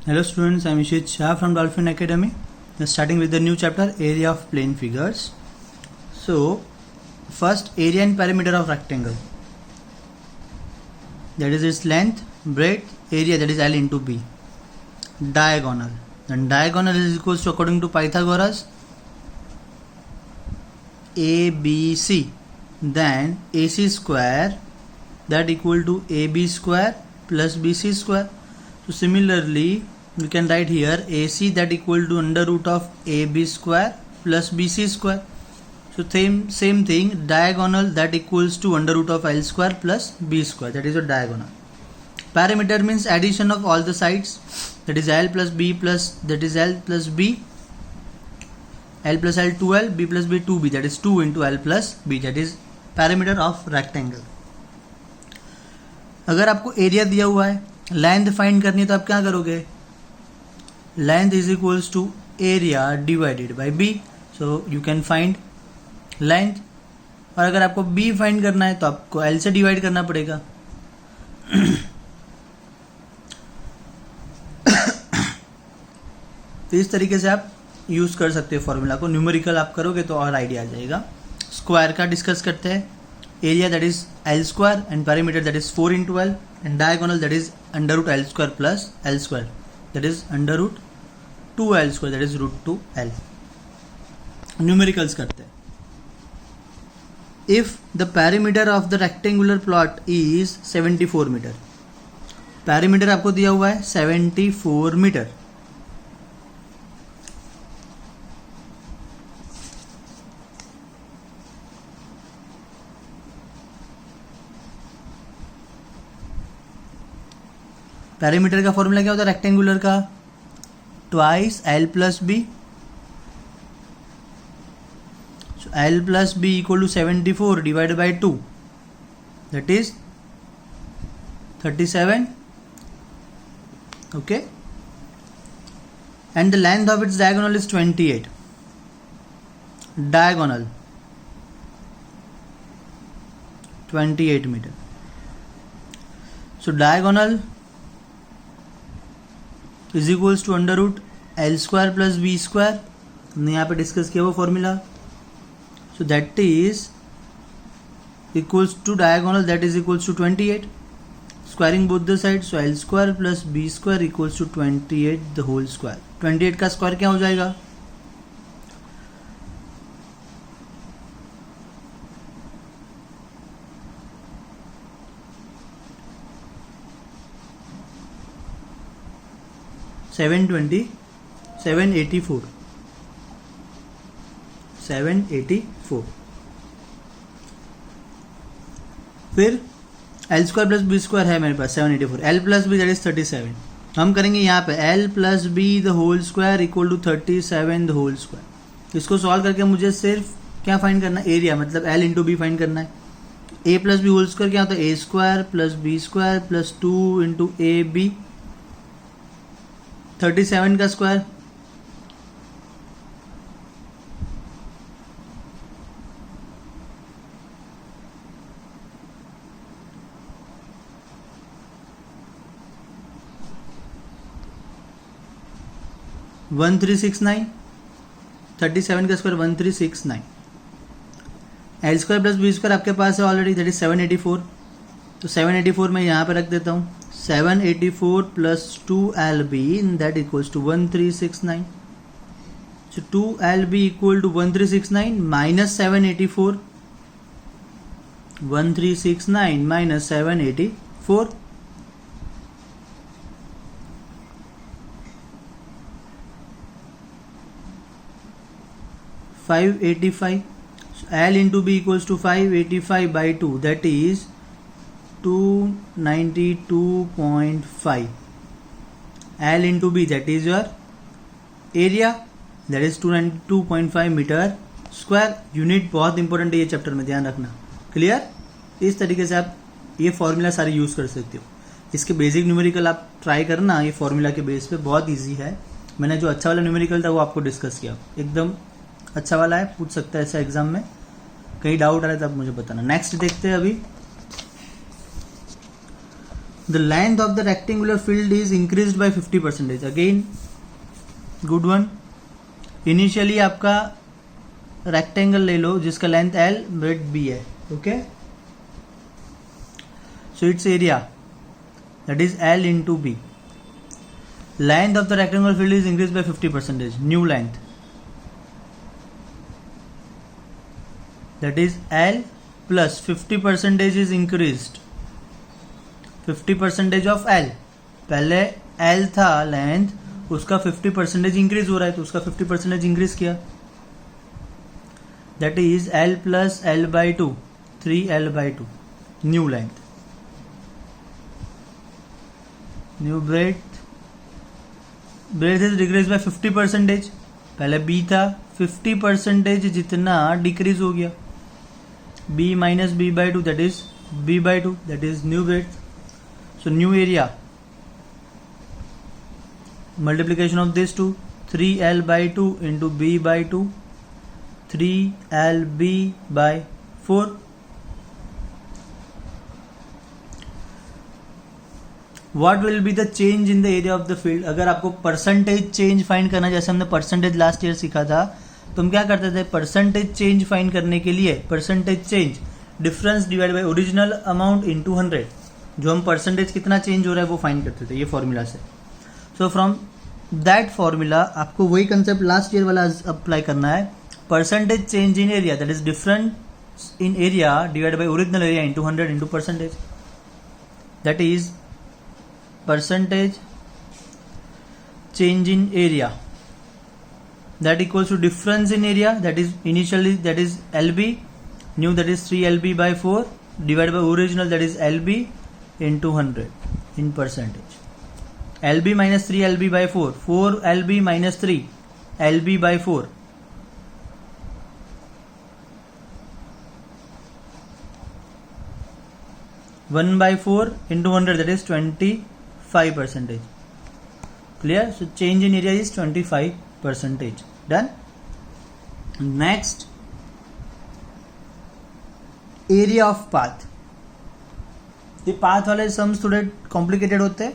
Hello students, I am Ishit Shah from Dolphin Academy. We are starting with the new chapter, area of plane figures. So, first area and perimeter of rectangle. That is its length, breadth, area, that is L into B. Diagonal. Then diagonal is equals to, according to Pythagoras, ABC. Then AC square, that equal to AB square plus BC square. So similarly, we can write here AC that equal to under root of AB square plus BC square. So same thing, diagonal that equals to under root of L square plus B square, that is a diagonal. Perimeter means addition of all the sides, that is L plus B plus, that is L plus B, L plus L 2L, B plus B 2B, that is 2 into L plus B, that is perimeter of rectangle. अगर आपको area दिया हुआ है, length find करनी है तो आप क्या करोगे? Length is equals to area divided by B. So you can find length. और अगर आपको बी फाइंड करना है तो आपको एल से डिवाइड करना पड़ेगा. तो इस तरीके से आप यूज कर सकते हो फॉर्मूला को. न्यूमेरिकल आप करोगे तो और आइडिया आ जाएगा. स्क्वायर का डिस्कस करते हैं. Area that is L square and perimeter that is 4 into L and diagonal that is under root L square plus L square, that is under root 2L square, that is root 2L. Numericals करते हैं. If the perimeter of the rectangular plot is 74 meter, perimeter आपको दिया हुआ है 74 metre. Parameter का formula क्या होता है रेक्टेंगुलर का? Twice L plus B. So L plus B equal to 74 divided by 2, that is 37. Okay. And the length of its diagonal is 28. Diagonal 28 metre. So diagonal is equals to under root L square plus B square. हमने यहाँ पे discuss किया वो formula. So that is equals to diagonal that is equals to 28. Squaring both the side, so L square plus B square equals to 28 the whole square. 28 का square क्या हो जाएगा? Seven eighty four. फिर L square plus B square है मेरे पास 784. L plus B that is 37. हम करेंगे यहाँ पे L plus B the whole square equal to 37 the whole square. इसको सॉल्व करके मुझे सिर्फ क्या फाइंड करना है? एरिया, मतलब एल इंटू बी फाइंड करना है. A plus B whole square क्या होता है? A square plus B square plus 2 into A B. 37 का स्क्वायर 1369. 37 का square 1369. L square plus B square आपके पास है ऑलरेडी, दैट इज 784. तो 784 मैं यहाँ पे रख देता हूँ. 784 plus 2LB that equals to 1369. So 2LB equal to 1369 minus 784. 1369 minus 784. 585. So L into B equals to 585 by 2, that is 292.5. L into B that is your area, that is 292.5 metre square. Unit बहुत important है ये chapter में, ध्यान रखना. Clear? इस तरीके से आप ये फॉर्मूला सारे यूज कर सकते हो. इसके बेसिक न्यूमेरिकल आप ट्राई करना ये फॉर्मूला के बेस पे, बहुत इजी है. मैंने जो अच्छा वाला न्यूमेरिकल था वो आपको डिस्कस किया, एकदम अच्छा वाला है. पूछ सकता है ऐसा एग्जाम में. कहीं डाउट आ रहा है तो आप मुझे बताना. नेक्स्ट देखते हैं अभी the length of the rectangular field is increased by 50%. Again good one. Initially आपका रेक्टेंगल ले लो जिसका लेंथ L ब्रेड्थ B है. Okay, so it's area that is L into B. Length of the rectangular field is increased by 50%. New length, that is L plus 50% is increased. 50% of L. पहले L था length, उसका 50% increase हो रहा है तो उसका 50% increase किया. That is L plus L by 2, 3L by 2. New length. New breadth. Breadth is decreased by 50%. पहले B था, 50% जितना डिक्रीज हो गया. B minus B by 2, that is B by 2, that is new breadth. So new area, multiplication of this two, 3L by 2 into B by 2, 3LB by 4. What will be the change in the area of the field? अगर आपको percentage change find करना, जैसे हमने percentage last year सीखा था, तो हम क्या करते थे, परसेंटेज चेंज फाइंड करने के लिए percentage change difference divide by original amount into 100. जो हम परसेंटेज कितना चेंज हो रहा है वो फाइंड करते थे ये फॉर्मूला से. सो फ्रॉम दैट फॉर्मूला आपको वही कंसेप्ट लास्ट ईयर वाला अप्लाई करना है. Percentage change in area, that is difference in area divide by original area into 100 into percentage. That is percentage change in area, that equals to difference in area, that is initially that is LB, new that is 3LB by 4 divided by original that is LB into 100 in percentage. LB minus 3LB by 4, 4LB minus 3 LB by 4. One by 4 into 100, that is 25%. Clear? So change in area is 25%. Done. Next, area of path. ये path वाले sums थोड़े complicated होते हैं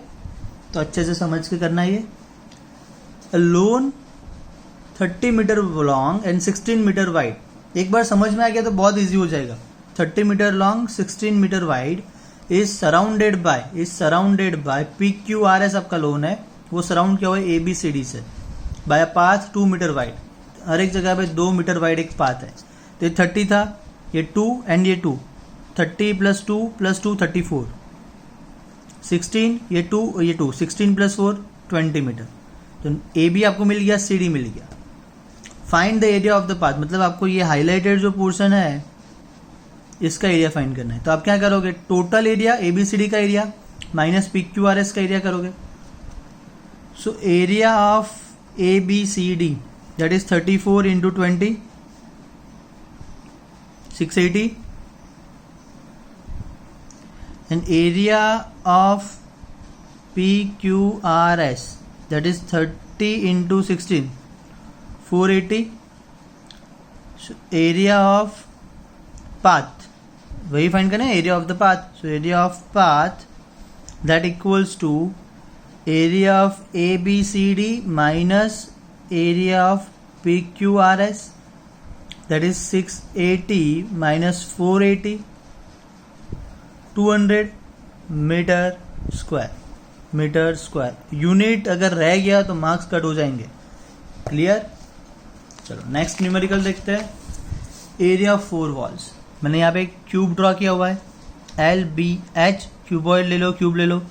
तो अच्छे से समझ के करना. ये lawn 30 metre long and 16 metre wide. एक बार समझ में आ गया तो बहुत इजी हो जाएगा. 30 metre long 16 metre wide is surrounded by PQRS. आपका लोन है वो सराउंड किया हुआ है ABCD से by a path 2 metre wide. हर एक जगह पे 2 मीटर वाइड एक पाथ है. तो ये 30 था, ये 2 एंड ये 2, 30 प्लस 2 प्लस 2 34, 16 ये 2 ये 2, 16 प्लस 4 20 मीटर. तो AB आपको मिल गया, CD मिल गया. Find the area of the path, मतलब आपको ये हाईलाइटेड जो पोर्शन है इसका एरिया फाइंड करना है. तो आप क्या करोगे, टोटल एरिया ABCD का एरिया माइनस PQRS का एरिया करोगे. So area of ABCD that is 34 into 20, 680, and area of PQRS that is 30 into 16, 480. Area of path वही फाइंड करें, area of the path. So area of path that equals to area of ABCD minus area of PQRS, that is 680 minus 480, 200 metre square. Unit अगर रह गया तो marks cut हो जाएंगे. Clear? चलो next numerical देखते हैं. Area of 4 walls. मैंने यहाँ पे एक क्यूब ड्रॉ किया हुआ है, LBH. क्यूबॉइड ले लो, क्यूब ले लो.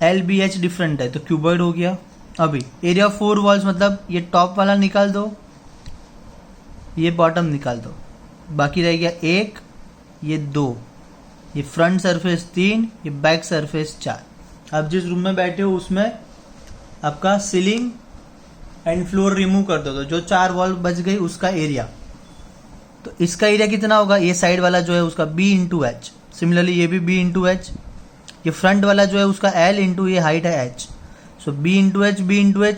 LBH डिफरेंट है तो क्यूबॉइड हो गया. अभी एरिया ऑफ 4 वॉल्स मतलब ये टॉप वाला निकाल दो, ये बॉटम निकाल दो, बाकी रह गया 1, ये 2, ये फ्रंट सरफेस 3, ये बैक सरफेस 4. आप जिस रूम में बैठे हो उसमें आपका सीलिंग एंड फ्लोर रिमूव कर दो तो जो 4 वॉल बच गई उसका एरिया. तो इसका एरिया कितना होगा, ये साइड वाला जो है उसका B इंटू एच. सिमिलरली ये भी B इंटू एच. ये फ्रंट वाला जो है उसका L इंटू ये हाइट है H. So B into H,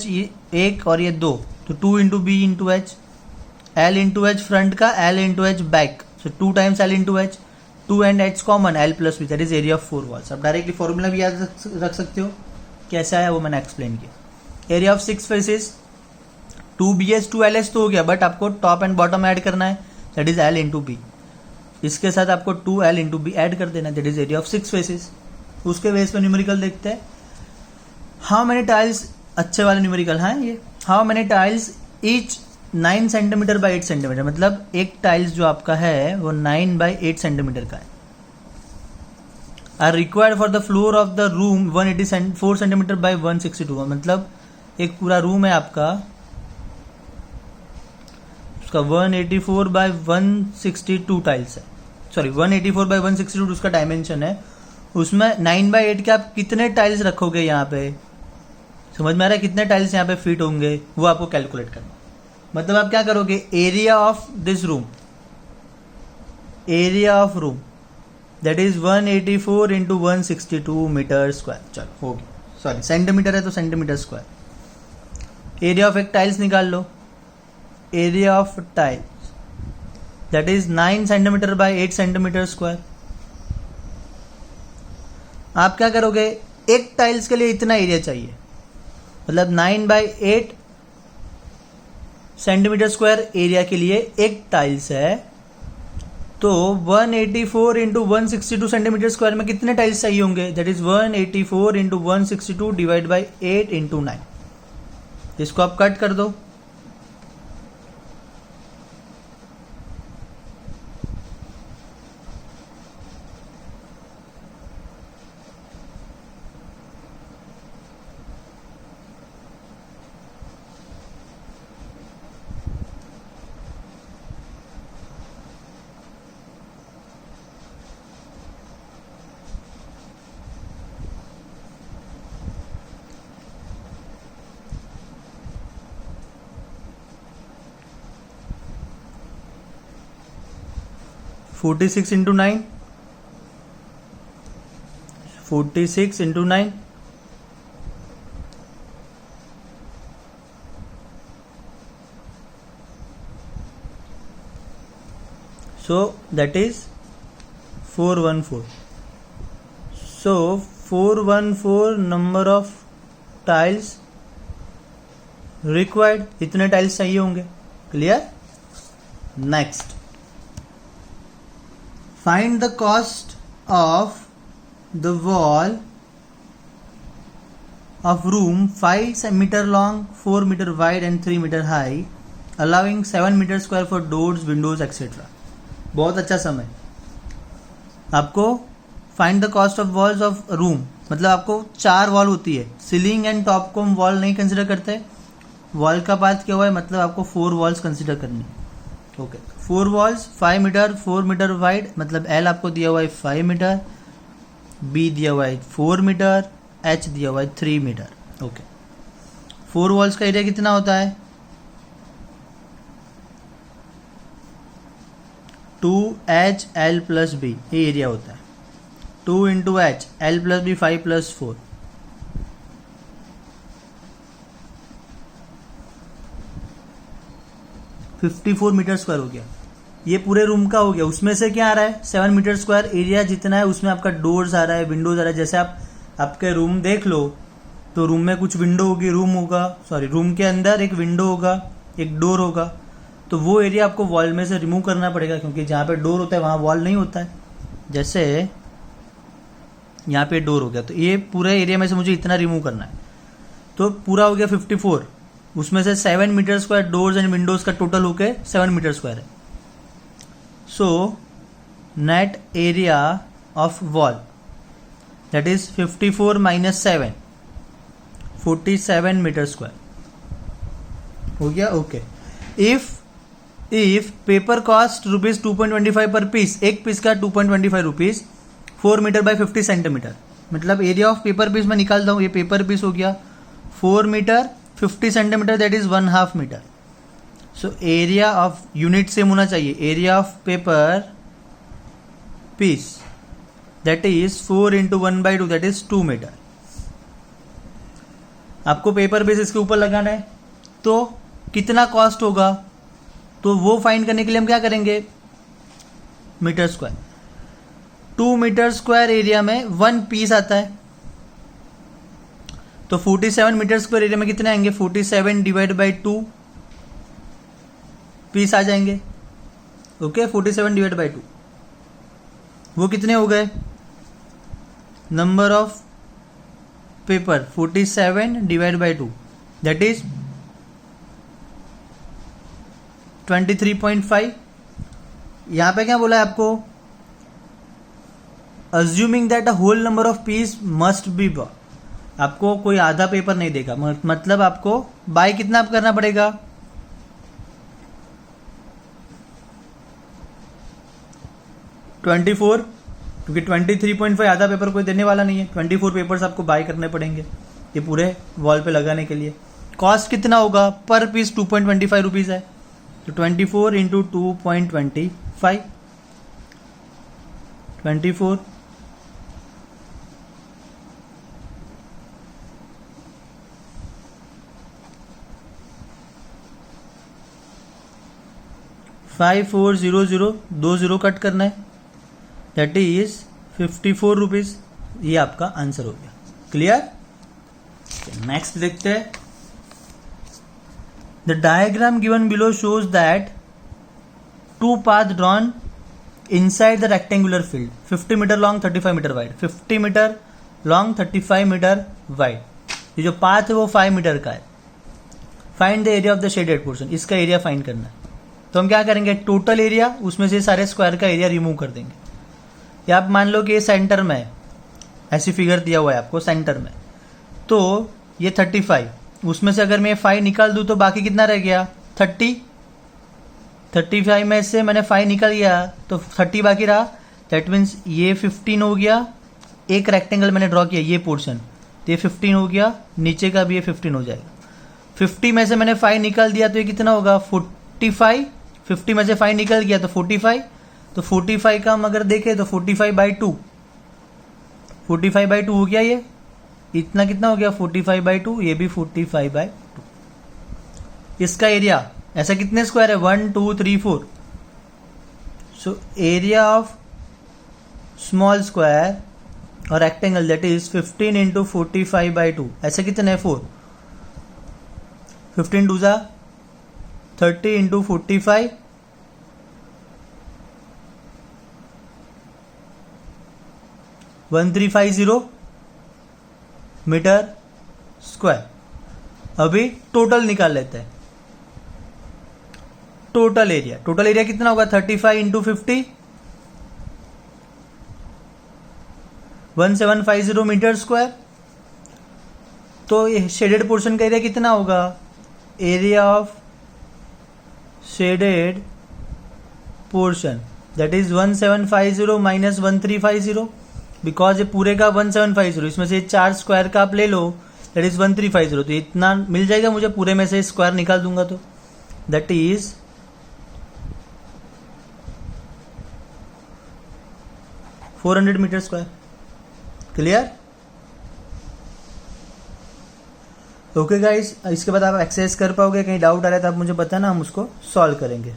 ये 1 और ये 2, तो 2 into B into H. L into H front का, L into H back, so 2 times L into H. 2 and h common, l plus B that is area of 4 walls. अब directly formula भी याद रख सकते हो, कैसे आया वो मैंने एक्सप्लेन किया। Area of 6 faces 2bs 2ls तो हो गया, बट आपको टॉप एंड बॉटम ऐड करना है, that is l into B. इसके साथ आपको 2l इंटू बी ऐड कर देना, that is area of 6 faces. उसके बेस पे न्यूमेरिकल देखते हैं। हाउ मेनी टाइल्स, अच्छे वाले न्यूमेरिकल हैं ये। How many tiles each 9 centimetre by 8 centimetre, मतलब एक टाइल्स जो आपका है वो 9 बाई 8 सेंटीमीटर का है। Are required for the floor of the room 184 centimetre by 162, मतलब एक पूरा रूम है आपका, उसका 184 बाई 162 टाइल्स है, सॉरी 184 बाई 162 उसका डायमेंशन है। उसमें 9 बाई 8 के आप कितने टाइल्स रखोगे यहाँ पे, समझ में आ रहा है, कितने टाइल्स यहाँ पे फिट होंगे वो आपको कैलकुलेट करना। मतलब आप क्या करोगे, area of this room, area of room that is 184 into 162 metre square. चलो हो गया, सॉरी सेंटीमीटर है तो सेंटीमीटर स्क्वायर। एरिया ऑफ एक टाइल्स निकाल लो, area of tiles that is 9 centimetre by 8 centimetre square. आप क्या करोगे, एक टाइल्स के लिए इतना एरिया चाहिए, मतलब 9 बाई 8 सेंटीमीटर स्क्वायर एरिया के लिए एक टाइल्स है, तो 184 इंटू 162 सेंटीमीटर स्क्वायर में कितने टाइल्स चाहिए होंगे, that is 184 into 162 divide by 8 into 9। इसको आप कट कर दो, forty six into 9, 46 into 9, so that is 414. So 414 number of tiles required, इतने टाइल्स चाहिए होंगे। Clear? Next, find the cost of the wall of room 5 meter long, 4 meter wide and 3 meter high, allowing 7 meter square for doors, windows etc. बहुत अच्छा समय। आपको find the cost of walls of room, मतलब आपको 4 wall होती है, ceiling and top को हम वॉल नहीं कंसिडर करते। वॉल का पार्ट क्या हुआ है, मतलब आपको 4 वॉल्स कंसिडर करनी है। Okay, 4 walls 5 metre 4 metre wide, मतलब एल आपको दिया हुआ है 5 मीटर, बी दिया हुआ है 4 मीटर, एच दिया हुआ है 3 मीटर। ओके, 4 वॉल्स का एरिया कितना होता है, 2h l प्लस बी, ये एरिया होता है। 2 into H L plus B 5 plus 4, 54 metre square हो गया। ये पूरे रूम का हो गया। उसमें से क्या आ रहा है, 7 मीटर स्क्वायर एरिया जितना है उसमें आपका डोर्स आ रहा है, विंडोज आ रहा है। जैसे आप आपके रूम देख लो तो रूम में कुछ विंडो होगी, रूम के अंदर एक विंडो होगा, एक डोर होगा, तो वो एरिया आपको वॉल में से रिमूव करना पड़ेगा, क्योंकि जहाँ पे डोर होता है वहाँ वॉल नहीं होता है। जैसे यहाँ पे डोर हो गया, तो ये पूरे एरिया में से मुझे इतना रिमूव करना है, तो पूरा हो गया 54। उसमें से 7 metre square doors and windows का टोटल होके 7 मीटर स्क्वायर है। So net area of wall that is 54 minus 7, 47 metre square हो गया। Okay, if paper cost rupees 2.25 per piece, एक पीस का 2.25 रुपीज, 4 मीटर बाई 50 सेंटीमीटर, मतलब एरिया ऑफ पेपर पीस मैं निकालता हूँ। ये पेपर पीस हो गया 4 metre 50 centimetre, that is 1/2 metre. So area of unit same होना चाहिए, area of paper piece that is 4 into 1/2, that is 2 metre. आपको पेपर पीस इसके ऊपर लगाना है, तो कितना कॉस्ट होगा, तो वो फाइंड करने के लिए हम क्या करेंगे, metre square. 2 metre square area में 1 पीस आता है, तो 47 मीटर स्क्वायर एरिया में कितने आएंगे? 47 डिवाइड बाई 2 पीस आ जाएंगे। ओके, 47 डिवाइड बाई 2 वो कितने हो गए? Number of paper 47 divide by 2 that is 23.5। यहां पे क्या बोला है आपको? Assuming that a whole number of piece must be, आपको कोई आधा पेपर नहीं देगा, मतलब आपको बाय कितना करना पड़ेगा? 24, क्योंकि 23.5 आधा पेपर कोई देने वाला नहीं है। 24 पेपर्स आपको बाय करने पड़ेंगे ये पूरे वॉल पे लगाने के लिए। कॉस्ट कितना होगा? पर पीस 2.25 रुपीज है, तो 24 इंटू 2.25, 24 5400, 2 जीरो कट करना है, दैट इज 54 रुपीज। ये आपका आंसर हो गया। क्लियर? नेक्स्ट देखते हैं। The diagram given below shows that 2 path drawn inside the rectangular field 50 metre long 35 metre wide, 50 metre long 35 metre wide. ये जो पाथ है वो 5 मीटर का है। Find the area of the shaded portion, इसका area find करना है। तो हम क्या करेंगे? टोटल एरिया, उसमें से सारे स्क्वायर का एरिया रिमूव कर देंगे। या आप मान लो कि ये सेंटर में है, ऐसी फिगर दिया हुआ है आपको सेंटर में, तो ये 35, उसमें से अगर मैं 5 निकाल दूं तो बाकी कितना रह गया? 30। 35 में से मैंने 5 निकल गया तो 30 बाकी रहा, दैट मीन्स ये 15 हो गया। एक रेक्टेंगल मैंने ड्रॉ किया, ये पोर्शन, तो ये 15 हो गया, नीचे का भी ये 15 हो जाएगा। 50 में से मैंने 5 निकाल दिया तो ये कितना होगा? 45। 50 में से 5 निकल गया तो 45, तो 45 का हम अगर देखें तो 45/2, 45/2 हो गया। ये इतना कितना हो गया? 45/2, ये भी 45/2। इसका एरिया ऐसा कितने स्क्वायर है? 1 2 3 4। सो एरिया ऑफ स्मॉल स्क्वायर और रेक्टेंगल दैट इज 15 इंटू 45/2, ऐसे कितने? 4। 15 2 जा 30 इंटू 45, 1350 मीटर स्क्वायर। अभी टोटल निकाल लेते हैं। टोटल एरिया कितना होगा? 35 इंटू 50, 1750 मीटर स्क्वायर। तो ये शेडेड पोर्शन का एरिया कितना होगा? Area of shaded portion that is 1750 minus 1350, because ये पूरे का 1750, इसमें से 4 स्क्वायर का आप ले लो, दैट इज 1350, तो इतना मिल जाएगा मुझे। पूरे में से स्क्वायर निकाल दूंगा तो that is 400 metre square. Clear? Okay guys, इसके बाद आप एक्सरसाइज कर पाओगे। कहीं डाउट आ रहा है तो आप मुझे बताना, हम उसको सॉल्व करेंगे।